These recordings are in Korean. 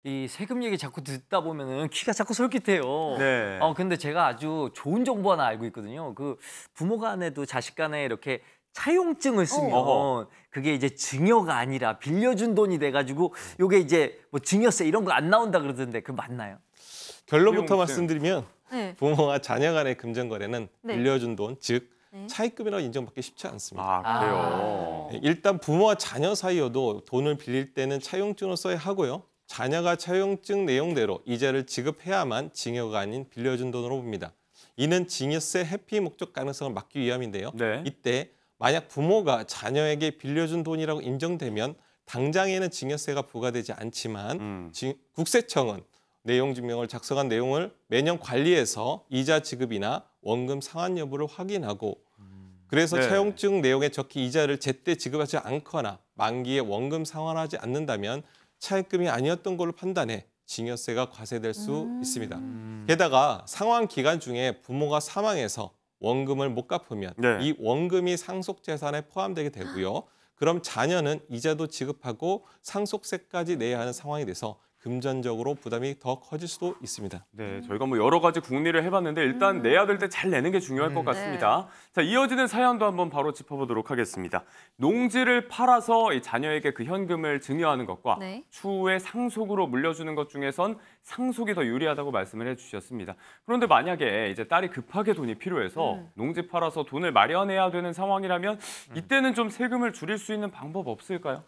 이 세금 얘기 자꾸 듣다 보면은 귀가 자꾸 솔깃해요. 네. 근데 제가 아주 좋은 정보 하나 알고 있거든요. 그 부모 간에도 자식 간에 이렇게 차용증을 쓰면 어허. 그게 이제 증여가 아니라 빌려준 돈이 돼가지고 요게 이제 뭐 증여세 이런 거 안 나온다 그러던데 그 맞나요? 결론부터 차용증. 말씀드리면 네. 부모와 자녀 간의 금전 거래는 네. 빌려준 돈, 즉 네. 차입금이라고 인정받기 쉽지 않습니다. 아, 그래요? 일단 부모와 자녀 사이여도 돈을 빌릴 때는 차용증을 써야 하고요. 자녀가 차용증 내용대로 이자를 지급해야만 증여가 아닌 빌려준 돈으로 봅니다. 이는 증여세 회피 목적 가능성을 막기 위함인데요. 네. 이때 만약 부모가 자녀에게 빌려준 돈이라고 인정되면 당장에는 증여세가 부과되지 않지만 국세청은 내용 증명을 작성한 내용을 매년 관리해서 이자 지급이나 원금 상환 여부를 확인하고 그래서 네. 차용증 내용에 적힌 이자를 제때 지급하지 않거나 만기에 원금 상환하지 않는다면 차입금이 아니었던 걸로 판단해 증여세가 과세될 수 있습니다. 게다가 상환 기간 중에 부모가 사망해서 원금을 못 갚으면 네. 이 원금이 상속재산에 포함되게 되고요. 그럼 자녀는 이자도 지급하고 상속세까지 내야 하는 상황이 돼서 금전적으로 부담이 더 커질 수도 있습니다. 네, 저희가 뭐 여러 가지 궁리를 해봤는데 일단 내야 될 때 잘 내는 게 중요할 것 같습니다. 자, 이어지는 사연도 한번 바로 짚어보도록 하겠습니다. 농지를 팔아서 이 자녀에게 그 현금을 증여하는 것과 네. 추후에 상속으로 물려주는 것 중에선 상속이 더 유리하다고 말씀을 해주셨습니다. 그런데 만약에 이제 딸이 급하게 돈이 필요해서 농지 팔아서 돈을 마련해야 되는 상황이라면 이때는 좀 세금을 줄일 수 있는 방법 없을까요?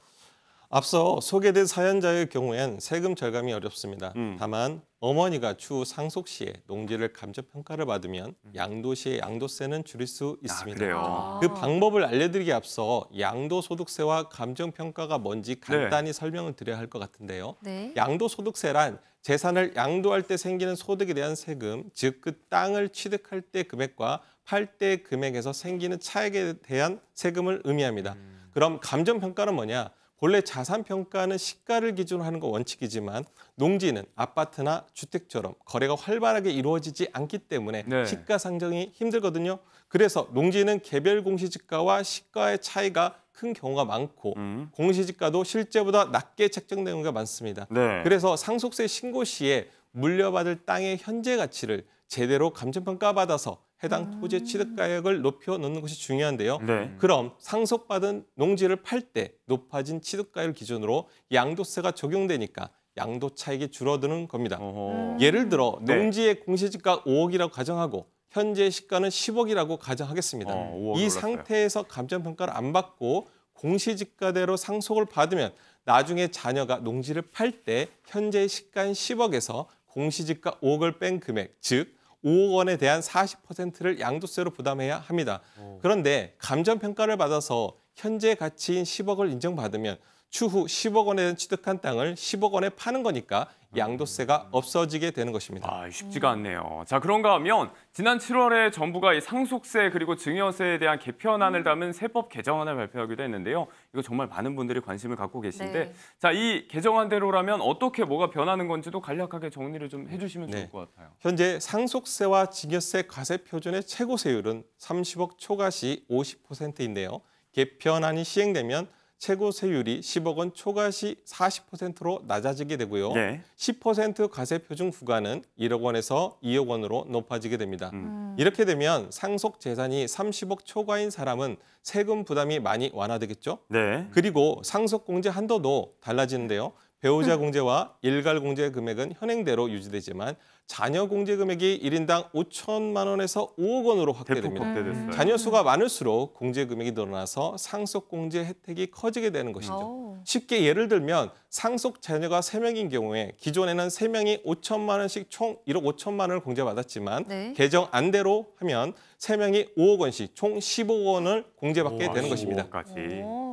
앞서 소개된 사연자의 경우엔 세금 절감이 어렵습니다. 다만 어머니가 추후 상속 시에 농지를 감정평가를 받으면 양도 시에 양도세는 줄일 수 있습니다. 그래요? 그 방법을 알려드리기 앞서 양도소득세와 감정평가가 뭔지 간단히 설명을 드려야 할 것 같은데요. 네. 양도소득세란 재산을 양도할 때 생기는 소득에 대한 세금, 즉 그 땅을 취득할 때 금액과 팔 때 금액에서 생기는 차액에 대한 세금을 의미합니다. 그럼 감정평가는 뭐냐? 본래 자산평가는 시가를 기준으로 하는 거 원칙이지만 농지는 아파트나 주택처럼 거래가 활발하게 이루어지지 않기 때문에 네. 시가 상정이 힘들거든요. 그래서 농지는 개별 공시지가와 시가의 차이가 큰 경우가 많고 공시지가도 실제보다 낮게 책정되는 경우가 많습니다. 네. 그래서 상속세 신고 시에 물려받을 땅의 현재 가치를 제대로 감정평가받아서 해당 토지의 취득가액을 높여놓는 것이 중요한데요. 네. 그럼 상속받은 농지를 팔 때 높아진 취득가액을 기준으로 양도세가 적용되니까 양도 차익이 줄어드는 겁니다. 어허. 예를 들어 네. 농지의 공시지가 5억이라고 가정하고 현재 시가는 10억이라고 가정하겠습니다. 5억 이 올랐어요. 상태에서 감정평가를 안 받고 공시지가대로 상속을 받으면 나중에 자녀가 농지를 팔 때 현재 시가인 10억에서 공시지가 5억을 뺀 금액, 즉 5억 원에 대한 40%를 양도세로 부담해야 합니다. 그런데 감정평가를 받아서 현재 가치인 10억을 인정받으면 추후 10억 원에 대한 취득한 땅을 10억 원에 파는 거니까 양도세가 없어지게 되는 것입니다. 아, 쉽지가 않네요. 자, 그런가 하면 지난 7월에 정부가 이 상속세 그리고 증여세에 대한 개편안을 담은 세법 개정안을 발표하기도 했는데요. 이거 정말 많은 분들이 관심을 갖고 계신데 네. 자, 이 개정안대로라면 어떻게 뭐가 변하는 건지도 간략하게 정리를 좀 해주시면 좋을 네. 것 같아요. 현재 상속세와 증여세 과세 표준의 최고 세율은 30억 초과시 50%인데요. 개편안이 시행되면 최고 세율이 10억 원 초과시 40%로 낮아지게 되고요. 네. 10% 과세 표준 구간은 1억 원에서 2억 원으로 높아지게 됩니다. 이렇게 되면 상속 재산이 30억 초과인 사람은 세금 부담이 많이 완화되겠죠. 네. 그리고 상속 공제 한도도 달라지는데요. 배우자 공제와 일갈 공제 금액은 현행대로 유지되지만 자녀 공제 금액이 1인당 5천만 원에서 5억 원으로 대폭 확대됩니다. 확대됐어요. 자녀 수가 많을수록 공제 금액이 늘어나서 상속 공제 혜택이 커지게 되는 것이죠. 오. 쉽게 예를 들면 상속 자녀가 3명인 경우에 기존에는 3명이 5천만 원씩 총 1억 5천만 원을 공제받았지만 네. 개정안대로 하면 3명이 5억 원씩 총 15억 원을 공제받게 되는 것입니다. 15억까지. 오.